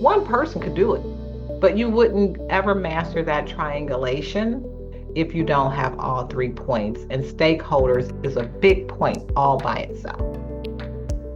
one person could do it, but you wouldn't ever master that triangulation if you don't have all 3 points. And stakeholders is a big point all by itself.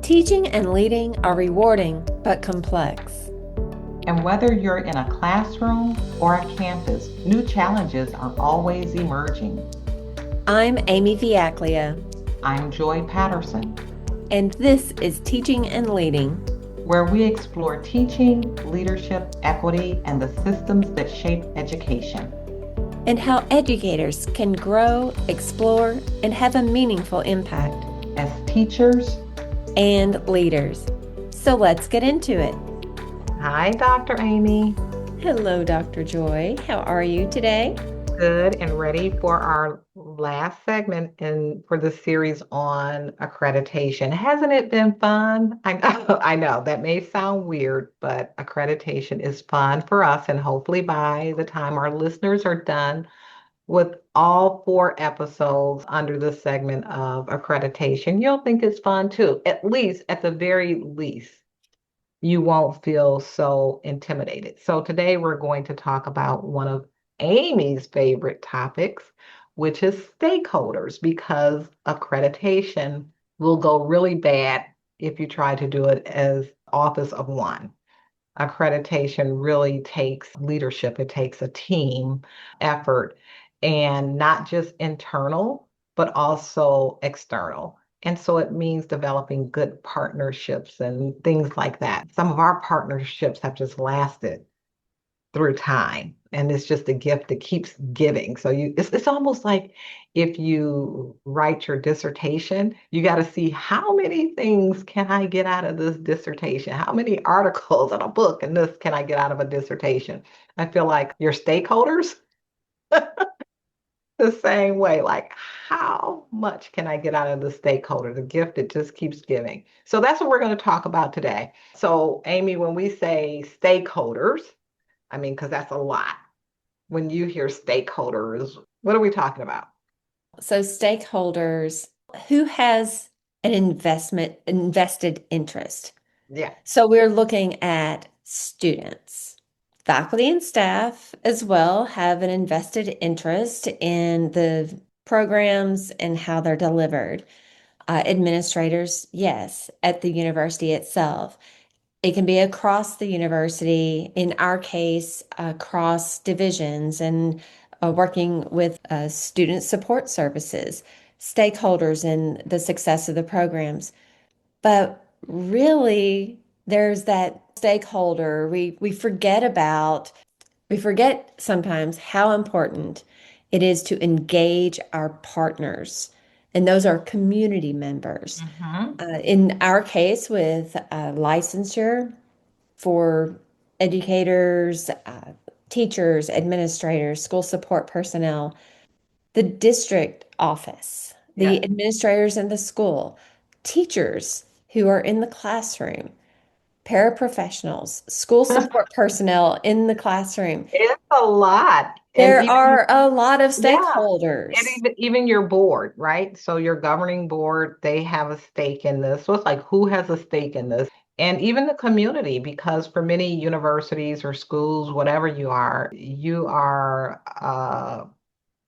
Teaching and leading are rewarding but complex. And whether you're in a classroom or a campus, new challenges are always emerging. I'm Amy Vujaklija, I'm Joi Patterson, and this is Teaching and Leading, where we explore teaching, leadership, equity, and the systems that shape education, and how educators can grow, explore, and have a meaningful impact as teachers and leaders. So let's get into it. Hi, Dr. Amy. Hello, Dr. Joi. How are you today? Good, and ready for our last segment for the series on accreditation. Hasn't it been fun? I know that may sound weird, but accreditation is fun for us, and hopefully by the time our listeners are done with all 4 episodes under the segment of accreditation, you'll think it's fun too. At the very least, you won't feel so intimidated. So today we're going to talk about one of Amy's favorite topics, which is stakeholders, because accreditation will go really bad if you try to do it as office of one. Accreditation really takes leadership, it takes a team effort, and not just internal, but also external. And so it means developing good partnerships and things like that. Some of our partnerships have just lasted through time, and it's just a gift that keeps giving. So it's almost like if you write your dissertation, you got to see how many things can I get out of this dissertation? How many articles in a book and this can I get out of a dissertation? I feel like your stakeholders the same way, like how much can I get out of the stakeholder, the gift that just keeps giving. So that's what we're going to talk about today. So Amy, when we say stakeholders, I mean, because that's a lot. When you hear stakeholders, what are we talking about? So, stakeholders, who has an invested interest? Yeah. So, we're looking at students. Faculty and staff as well have an invested interest in the programs and how they're delivered. Administrators, yes, at the university itself. It can be across the university, in our case, across divisions and working with student support services, stakeholders in the success of the programs. But really, there's that stakeholder we forget sometimes how important it is to engage our partners, and those are community members. Mm-hmm. In our case, with licensure for educators, teachers, administrators, school support personnel, the district office, Yeah. the administrators in the school, teachers who are in the classroom, paraprofessionals, school support personnel in the classroom. It's a lot. And There even, are a lot of yeah, and stakeholders. even your board, right? So your governing board, they have a stake in this. So it's like, who has a stake in this? And even the community, because for many universities or schools, whatever you are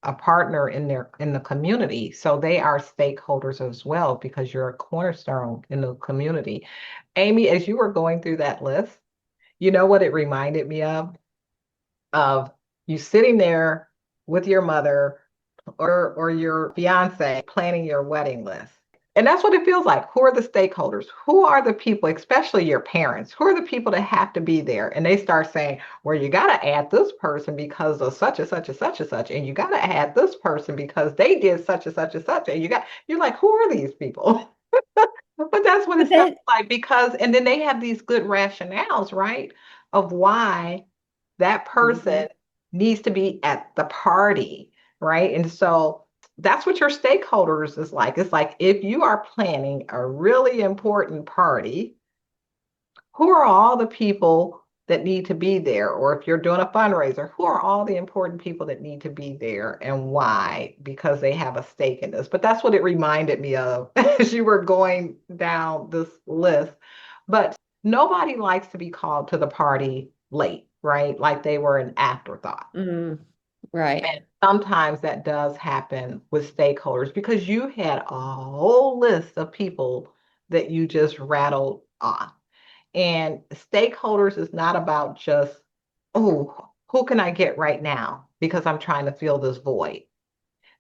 a partner in the community. So they are stakeholders as well because you're a cornerstone in the community. Amy, as you were going through that list, you know what it reminded me of? Of you sitting there with your mother or your fiance planning your wedding list. And that's what it feels like. Who are the stakeholders? Who are the people, especially your parents? Who are the people that have to be there? And they start saying, well, you got to add this person because of such and such and such and such. And you got to add this person because they did such and such and such. And you're like, who are these people? But that's what it But sounds that, like because, and then they have these good rationales, right? Of why that Mhm. person needs to be at the party, right? And so that's what your stakeholders is like. It's like if you are planning a really important party, who are all the people that need to be there? Or if you're doing a fundraiser, who are all the important people that need to be there and why? Because they have a stake in this. But that's what it reminded me of as you were going down this list. But Nobody likes to be called to the party late, right? Like they were an afterthought. Mm, right. And sometimes that does happen with stakeholders because you had a whole list of people that you just rattled off. And stakeholders is not about just, oh, who can I get right now because I'm trying to fill this void.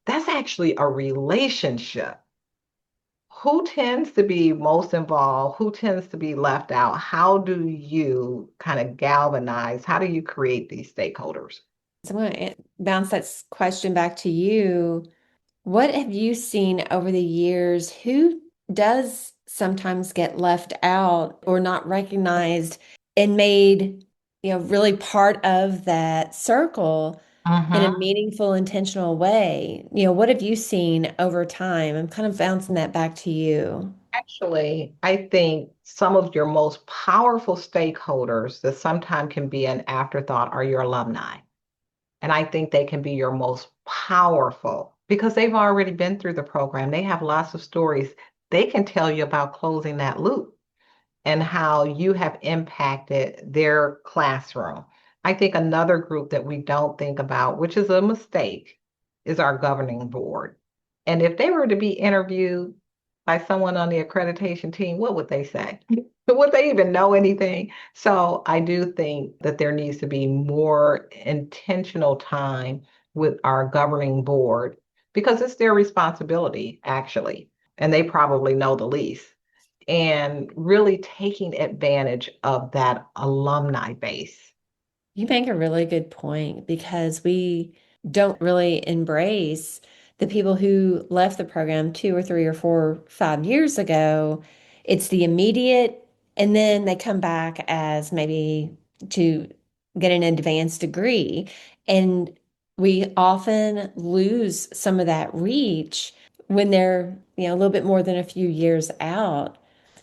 That's actually a relationship. Who tends to be most involved? Who tends to be left out? How do you kind of galvanize? How do you create these stakeholders? So I'm going to bounce that question back to you. What have you seen over the years? Who does sometimes get left out or not recognized and made, really part of that circle in a Hmm. meaningful, intentional way? What have you seen over time? I'm kind of bouncing that back to you. Actually, I think some of your most powerful stakeholders that sometimes can be an afterthought are your alumni. And I think they can be your most powerful because they've already been through the program. They have lots of stories. They can tell you about closing that loop and how you have impacted their classroom. I think another group that we don't think about, which is a mistake, is our governing board. And if they were to be interviewed by someone on the accreditation team, what would they say? Would they even know anything? So I do think that there needs to be more intentional time with our governing board because it's their responsibility, actually, and they probably know the least and really taking advantage of that alumni base. You make a really good point because we don't really embrace the people who left the program 2 or 3 or 4, 5 years ago. It's the immediate, and then they come back as maybe to get an advanced degree. And we often lose some of that reach when they're, a little bit more than a few years out.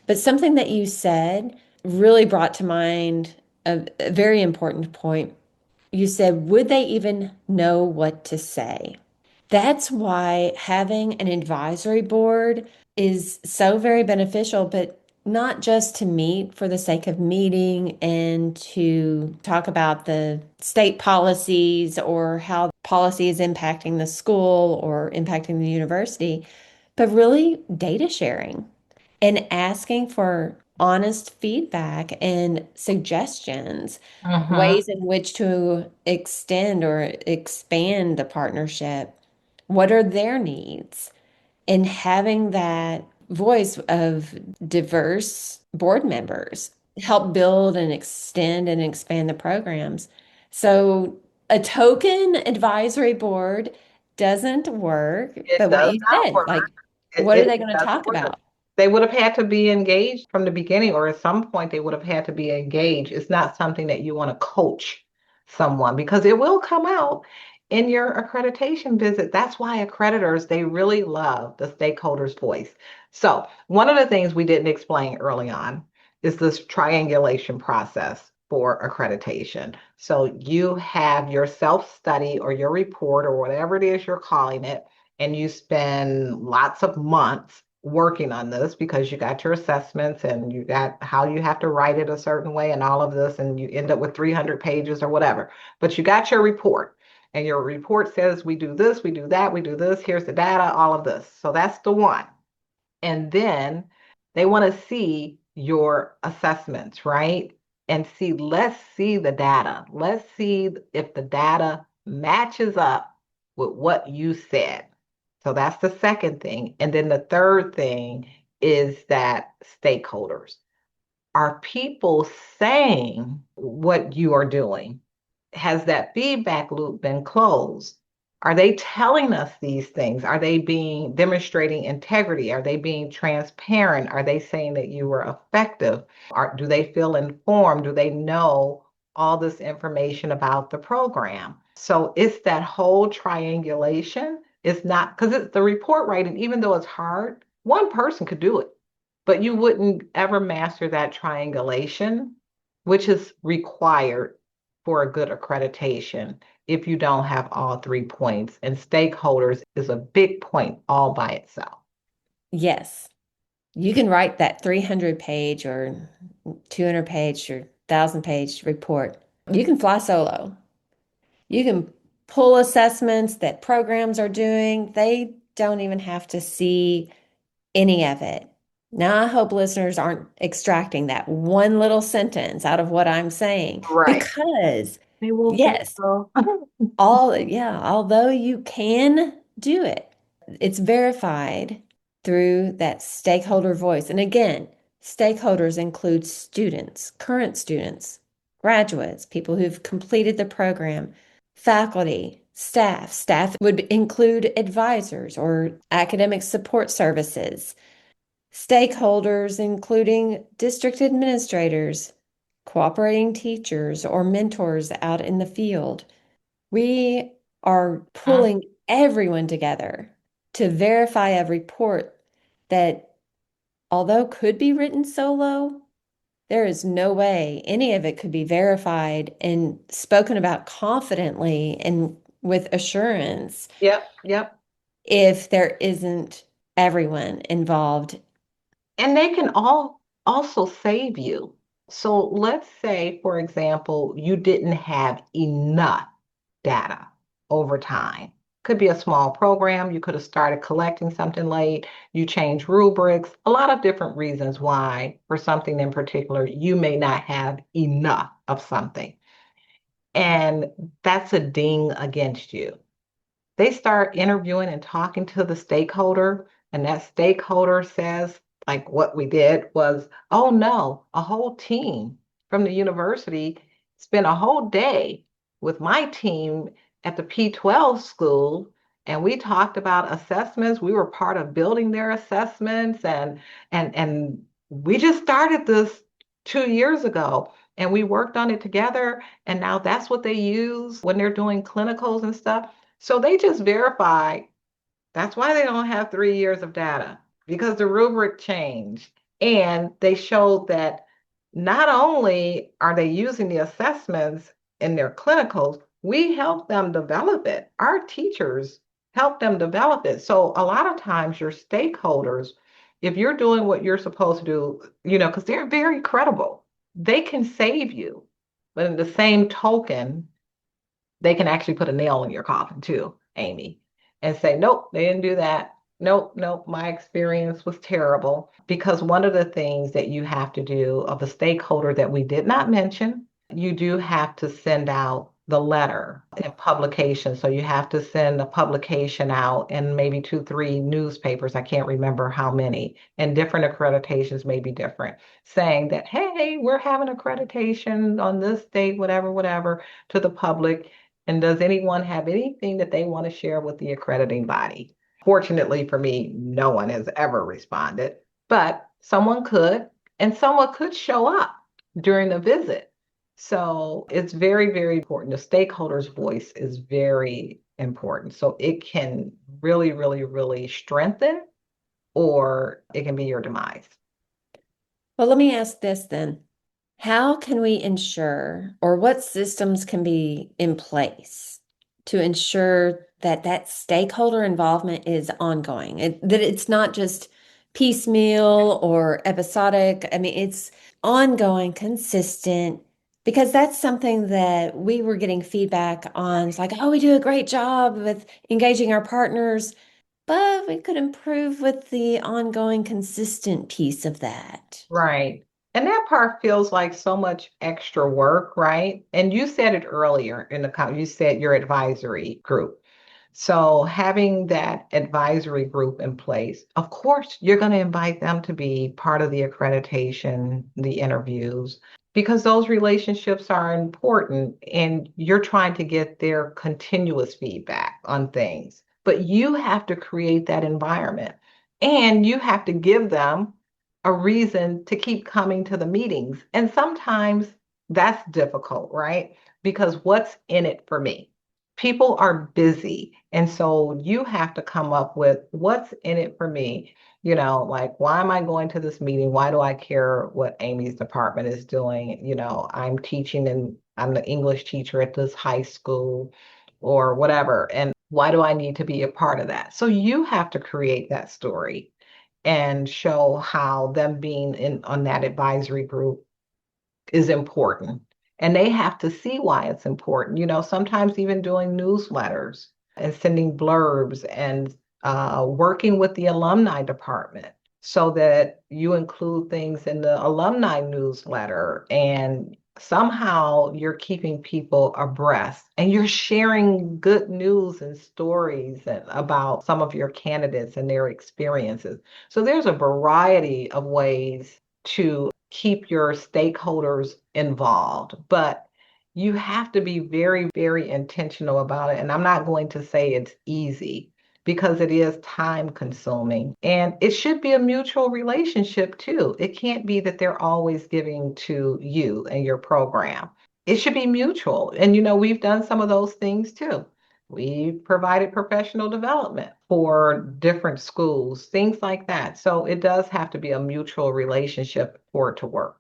But something that you said really brought to mind a very important point. You said, would they even know what to say? That's why having an advisory board is so very beneficial, but not just to meet for the sake of meeting and to talk about the state policies or how policy is impacting the school or impacting the university, but really data sharing and asking for honest feedback and suggestions, Mm-hmm. ways in which to extend or expand the partnership. What are their needs? And having that voice of diverse board members help build and extend and expand the programs. So a token advisory board doesn't work, It but what does you not said, work. like, It, what are it they going to doesn't talk work. about? They would have had to be engaged from the beginning, or at some point they would have had to be engaged. It's not something that you want to coach someone because it will come out in your accreditation visit. That's why accreditors, they really love the stakeholders' voice. So, one of the things we didn't explain early on is this triangulation process for accreditation. So, you have your self study or your report or whatever it is you're calling it and you spend lots of months working on this because you got your assessments and you got how you have to write it a certain way and all of this, and you end up with 300 pages or whatever. But you got your report, and your report says we do this, we do that, we do this, here's the data, all of this. So that's the one. And then they want to see your assessments, right? And see, let's see the data. Let's see if the data matches up with what you said. So that's the second thing. And then the third thing is that stakeholders. Are people saying what you are doing? Has that feedback loop been closed? Are they telling us these things? Are they being demonstrating integrity? Are they being transparent? Are they saying that you were effective? Do they feel informed? Do they know all this information about the program? So it's that whole triangulation. It's not because it's the report writing, even though it's hard, one person could do it, but you wouldn't ever master that triangulation, which is required for a good accreditation if you don't have all 3 points. And stakeholders is a big point all by itself. Yes, you can write that 300 page or 200 page or 1,000 page report. You can fly solo. You can pull assessments that programs are doing. They don't even have to see any of it. Now, I hope listeners aren't extracting that one little sentence out of what I'm saying Right. because, They will say yes, so. although you can do it, it's verified through that stakeholder voice. And again, stakeholders include students, current students, graduates, people who've completed the program, faculty, staff. Staff would include advisors or academic support services, stakeholders, including district administrators, cooperating teachers, or mentors out in the field. We are Mhm. pulling everyone together to verify a report that, although could be written solo, there is no way any of it could be verified and spoken about confidently and with assurance Yep, yep. if there isn't everyone involved. And they can all also save you. So let's say, for example, you didn't have enough data over time. Could be a small program. You could have started collecting something late. You change rubrics. A lot of different reasons why, for something in particular, you may not have enough of something. And that's a ding against you. They start interviewing and talking to the stakeholder, and that stakeholder says, like what we did was, oh no, a whole team from the university spent a whole day with my team at the P12 school, and we talked about assessments. We were part of building their assessments, and we just started this 2 years ago. And we worked on it together, and now that's what they use when they're doing clinicals and stuff. So they just verify. That's why they don't have 3 years of data because the rubric changed. And they showed that not only are they using the assessments in their clinicals, we help them develop it. Our teachers help them develop it. So a lot of times your stakeholders, if you're doing what you're supposed to do, because they're very credible, they can save you. But in the same token, they can actually put a nail in your coffin too, Amy, and say, nope, they didn't do that. Nope, nope, my experience was terrible. Because one of the things that you have to do of a stakeholder that we did not mention, you do have to send out the letter and publication. So you have to send a publication out in maybe two, three newspapers. I can't remember how many, and different accreditations may be different, saying that, hey, we're having accreditation on this date, whatever, whatever, to the public. And does anyone have anything that they want to share with the accrediting body? Fortunately for me, no one has ever responded, but someone could, and someone could show up during the visit. So it's very, very important. The stakeholder's voice is very important. So it can really, really, really strengthen, or it can be your demise. Well, let me ask this then. How can we ensure, or what systems can be in place to ensure that that stakeholder involvement is ongoing, that it's not just piecemeal or episodic? I mean, it's ongoing, consistent, because that's something that we were getting feedback on. It's like, oh, we do a great job with engaging our partners, but we could improve with the ongoing, consistent piece of that. Right. And that part feels like so much extra work, right? And you said it earlier in you said your advisory group. So having that advisory group in place, of course, you're going to invite them to be part of the accreditation, the interviews, because those relationships are important and you're trying to get their continuous feedback on things. But you have to create that environment and you have to give them a reason to keep coming to the meetings. And sometimes that's difficult, right? Because what's in it for me? People are busy. And so you have to come up with what's in it for me. Like, why am I going to this meeting? Why do I care what Amy's department is doing? I'm teaching and I'm the English teacher at this high school or whatever. And why do I need to be a part of that? So you have to create that story and show how them being in on that advisory group is important. And they have to see why it's important. Sometimes even doing newsletters and sending blurbs and working with the alumni department so that you include things in the alumni newsletter and somehow you're keeping people abreast and you're sharing good news and stories about some of your candidates and their experiences. So there's a variety of ways to keep your stakeholders involved, but you have to be very, very intentional about it. And I'm not going to say it's easy because it is time consuming and it should be a mutual relationship too. It can't be that they're always giving to you and your program. It should be mutual. And we've done some of those things too. We provided professional development for different schools, things like that. So it does have to be a mutual relationship for it to work.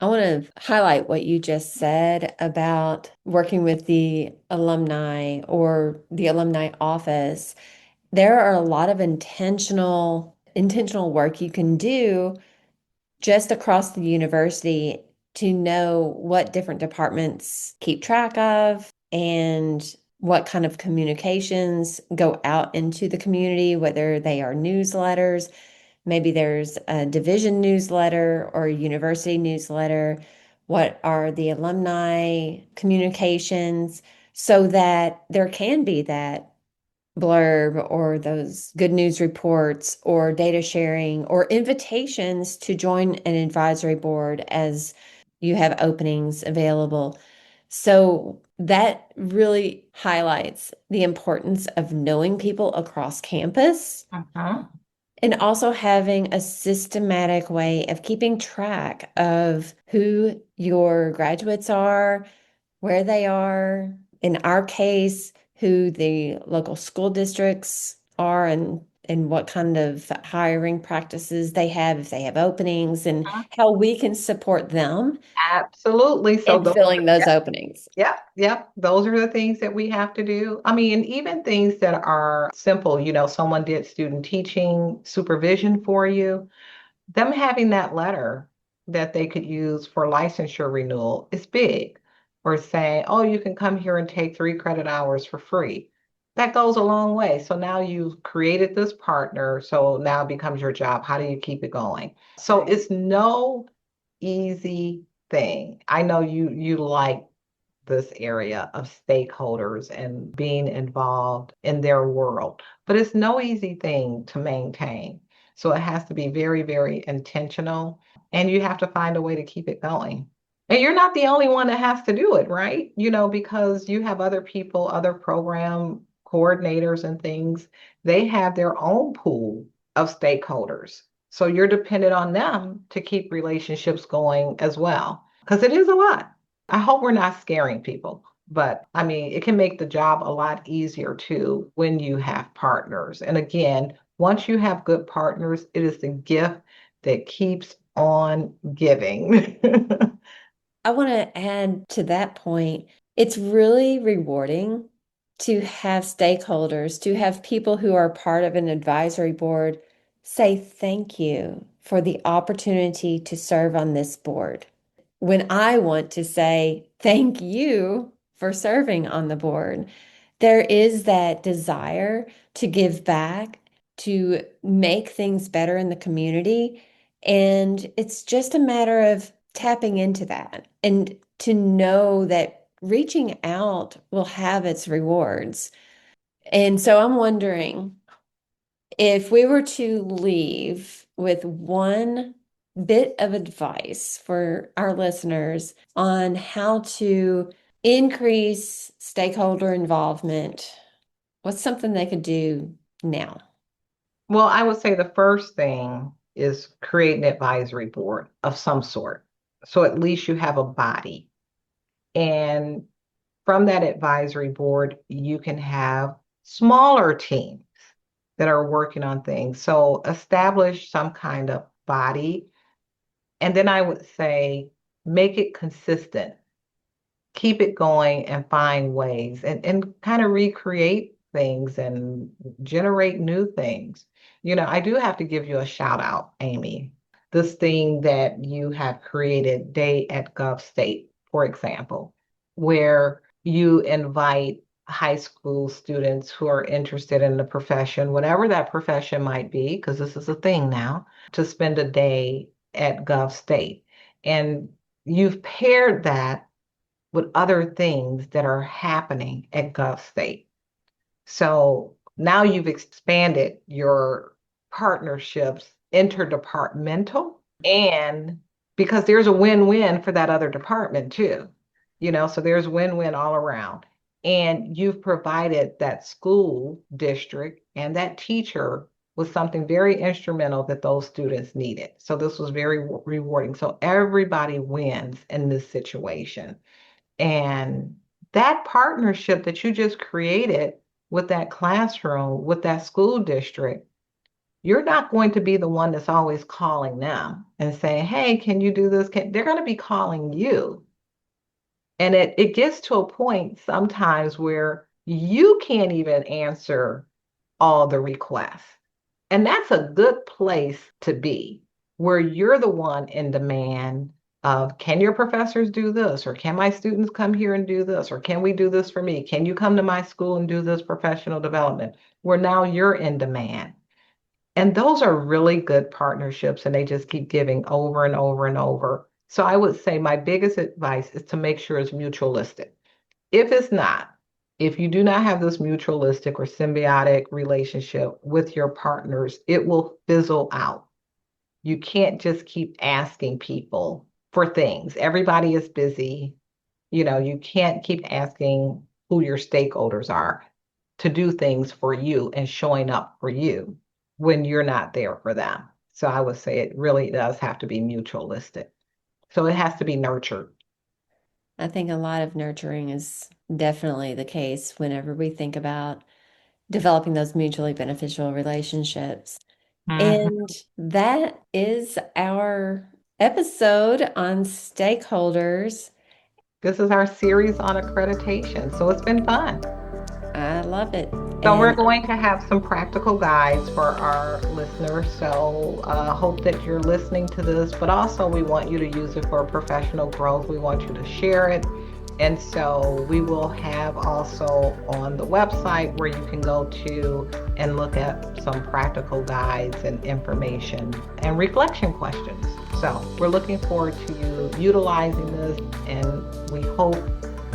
I want to highlight what you just said about working with the alumni or the alumni office. There are a lot of intentional work you can do just across the university to know what different departments keep track of and what kind of communications go out into the community, whether they are newsletters, maybe there's a division newsletter or a university newsletter. What are the alumni communications so that there can be that blurb or those good news reports or data sharing or invitations to join an advisory board as you have openings available. So that really highlights the importance of knowing people across campus Uh-huh. and also having a systematic way of keeping track of who your graduates are, where they are, in our case, who the local school districts are and what kind of hiring practices they have, if they have openings, and how we can support them Absolutely. So in those filling those openings. Yep, yep. Those are the things that we have to do. I mean, even things that are simple, someone did student teaching supervision for you, them having that letter that they could use for licensure renewal is big. Or saying, oh, you can come here and take 3 credit hours for free. That goes a long way. So now you've created this partner. So now it becomes your job. How do you keep it going? So it's no easy thing. I know you like this area of stakeholders and being involved in their world. But it's no easy thing to maintain. So it has to be very, very intentional, and you have to find a way to keep it going. And you're not the only one that has to do it, right? Because you have other people, other program coordinators and things, they have their own pool of stakeholders. So you're dependent on them to keep relationships going as well, because it is a lot. I hope we're not scaring people, but I mean, it can make the job a lot easier too when you have partners. And again, once you have good partners, it is the gift that keeps on giving. I want to add to that point, it's really rewarding to have stakeholders, to have people who are part of an advisory board say thank you for the opportunity to serve on this board. When I want to say thank you for serving on the board, there is that desire to give back, to make things better in the community. And it's just a matter of tapping into that and to know that reaching out will have its rewards. And so I'm wondering if we were to leave with one bit of advice for our listeners on how to increase stakeholder involvement, what's something they could do now? Well, I would say the first thing is create an advisory board of some sort. So at least you have a body. And from that advisory board, you can have smaller teams that are working on things. So establish some kind of body. And then I would say make it consistent, keep it going and find ways and kind of recreate things and generate new things. I do have to give you a shout out, Amy. this thing that you have created, Day at Gov State, for example, where you invite high school students who are interested in the profession, whatever that profession might be, because this is a thing now, to spend a day at Gov State. And you've paired that with other things that are happening at Gov State. So now you've expanded your partnerships interdepartmental, and because there's a win-win for that other department too, so there's win-win all around. And you've provided that school district and that teacher with something very instrumental that those students needed. So this was very rewarding. So everybody wins in this situation. And that partnership that you just created with that classroom, with that school district, you're not going to be the one that's always calling them and saying, hey, can you do this? They're going to be calling you. And it gets to a point sometimes where you can't even answer all the requests. And that's a good place to be, where you're the one in demand of, can your professors do this? Or can my students come here and do this? Or can we do this for me? Can you come to my school and do this professional development? Where now you're in demand. And those are really good partnerships, and they just keep giving over and over and over. So I would say my biggest advice is to make sure it's mutualistic. If it's not, if you do not have this mutualistic or symbiotic relationship with your partners, it will fizzle out. You can't just keep asking people for things. Everybody is busy. You can't keep asking who your stakeholders are to do things for you and showing up for you when you're not there for them. So I would say it really does have to be mutualistic. So it has to be nurtured. I think a lot of nurturing is definitely the case whenever we think about developing those mutually beneficial relationships. Mhm. And that is our episode on stakeholders. This is our series on accreditation. So it's been fun. I love it. So we're And going to have some practical guides for our listeners. So hope that you're listening to this, but also we want you to use it for professional growth. We want you to share it. And so we will have also on the website where you can go to and look at some practical guides and information and reflection questions. So we're looking forward to you utilizing this, and we hope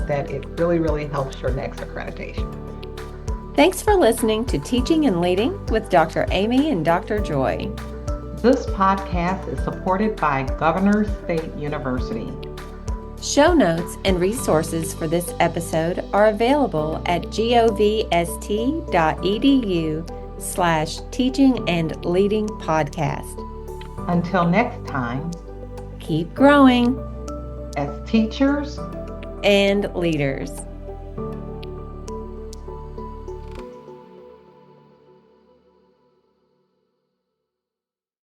that it really, really helps your next accreditation. thanks for listening to Teaching and Leading with Dr. Amy and Dr. Joi. This podcast is supported by Governor State University. Show notes and resources for this episode are available at govst.edu/teaching and leading podcast. Until next time, keep growing as teachers and leaders.